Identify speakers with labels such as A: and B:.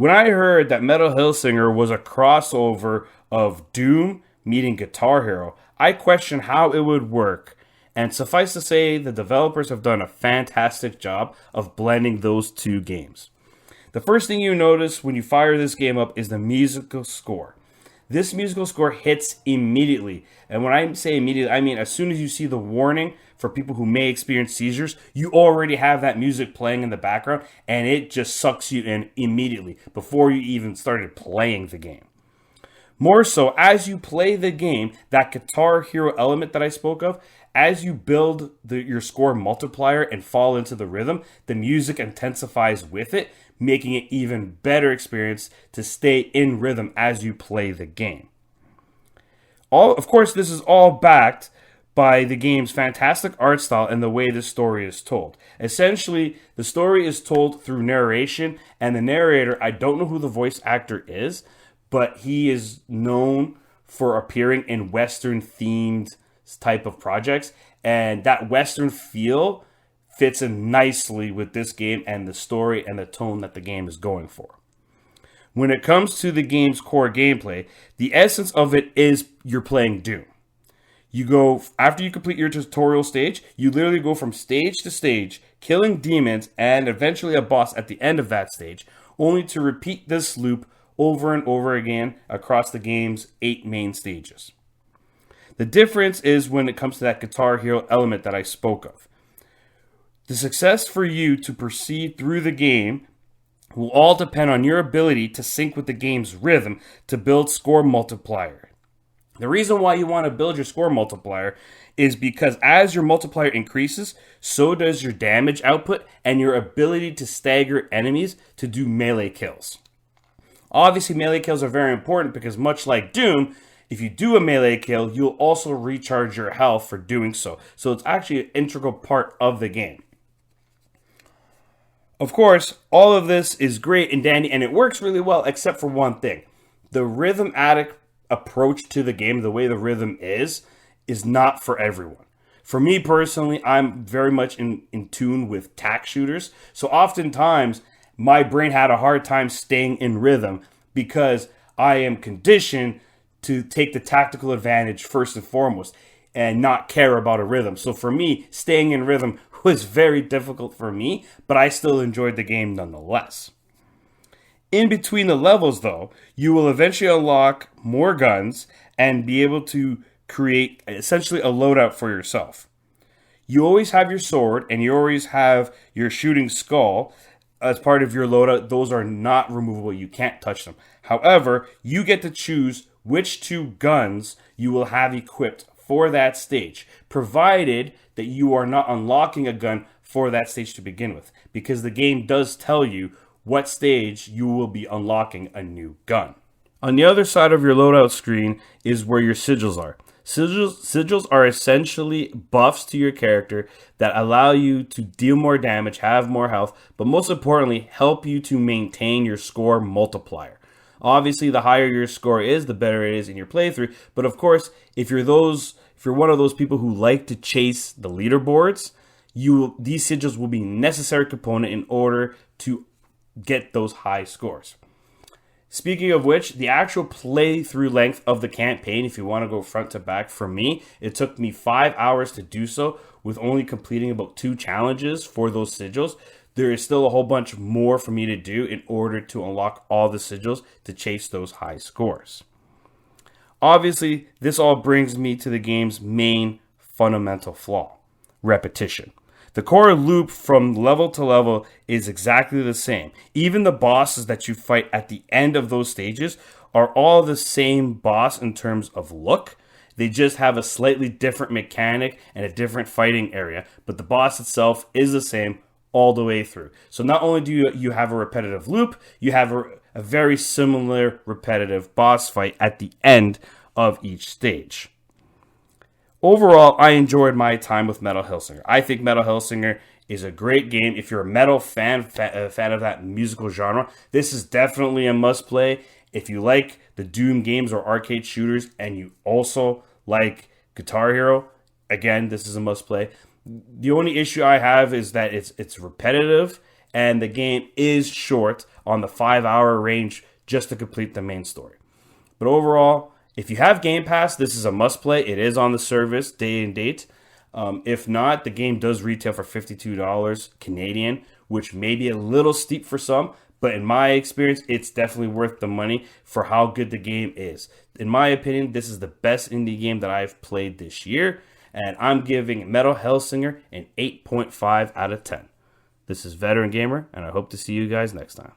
A: When I heard that Metal Hellsinger was a crossover of Doom meeting Guitar Hero, I questioned how it would work. And suffice to say, the developers have done a fantastic job of blending those two games. The first thing you notice when you fire this game up is the musical score. This musical score hits immediately. And when I say immediately, I mean as soon as you see the warning for people who may experience seizures, you already have that music playing in the background and it just sucks you in immediately before you even started playing the game. More so, as you play the game, that Guitar Hero element that I spoke of, as you build your score multiplier and fall into the rhythm, the music intensifies with it, making it even better experience to stay in rhythm as you play the game. Of course, this is all backed by the game's fantastic art style and the way the story is told. Essentially, the story is told through narration, and the narrator, I don't know who the voice actor is, but he is known for appearing in Western-themed type of projects, and that Western feel fits in nicely with this game and the story and the tone that the game is going for. When it comes to the game's core gameplay, the essence of it is you're playing Doom. You go, after you complete your tutorial stage, you literally go from stage to stage, killing demons and eventually a boss at the end of that stage, only to repeat this loop over and over again across the game's 8 main stages. The difference is when it comes to that Guitar Hero element that I spoke of. The success for you to proceed through the game will all depend on your ability to sync with the game's rhythm to build score multiplier. The reason why you want to build your score multiplier is because as your multiplier increases, so does your damage output and your ability to stagger enemies to do melee kills. Obviously, melee kills are very important because much like Doom, if you do a melee kill, you'll also recharge your health for doing so. So it's actually an integral part of the game. Of course, all of this is great and dandy, and it works really well, except for one thing. The rhythmatic approach to the game, the way the rhythm is not for everyone. For me personally, I'm very much in tune with tack shooters. So oftentimes, my brain had a hard time staying in rhythm because I am conditioned to take the tactical advantage first and foremost and not care about a rhythm. So for me, staying in rhythm was very difficult for me, but I still enjoyed the game nonetheless. In between the levels, though, you will eventually unlock more guns and be able to create essentially a loadout for yourself. You always have your sword and you always have your shooting skull as part of your loadout. Those are not removable. You can't touch them. However, you get to choose which 2 guns you will have equipped for that stage, provided that you are not unlocking a gun for that stage to begin with, because the game does tell you what stage you will be unlocking a new gun. On the other side of your loadout screen is where your sigils are. Sigils are essentially buffs to your character that allow you to deal more damage, have more health, but most importantly, help you to maintain your score multiplier. Obviously, the higher your score is, the better it is in your playthrough. But of course, if you're one of those people who like to chase the leaderboards, these sigils will be a necessary component in order to get those high scores. Speaking of which, the actual playthrough length of the campaign, if you want to go front to back, for me, it took me 5 hours to do so, with only completing about 2 challenges for those sigils. There is still a whole bunch more for me to do in order to unlock all the sigils to chase those high scores. Obviously, this all brings me to the game's main fundamental flaw: repetition. The core loop from level to level is exactly the same. Even the bosses that you fight at the end of those stages are all the same boss in terms of look. They just have a slightly different mechanic and a different fighting area, but the boss itself is the same all the way through. So not only do you have a repetitive loop, you have a very similar repetitive boss fight at the end of each stage. Overall, I enjoyed my time with Metal Hellsinger. I think Metal Hellsinger is a great game. If you're a metal fan of that musical genre, this is definitely a must-play. If you like the Doom games or arcade shooters and you also like Guitar Hero, again, this is a must-play. The only issue I have is that it's repetitive and the game is short. on the 5-hour range just to complete the main story. But overall, if you have Game Pass, this is a must play. It is on the service day and date. If not, the game does retail for $52 Canadian, which may be a little steep for some, but in my experience, it's definitely worth the money for how good the game is. In my opinion, this is the best indie game that I've played this year, and I'm giving Metal Hellsinger an 8.5 out of 10. This is Veteran Gamer, and I hope to see you guys next time.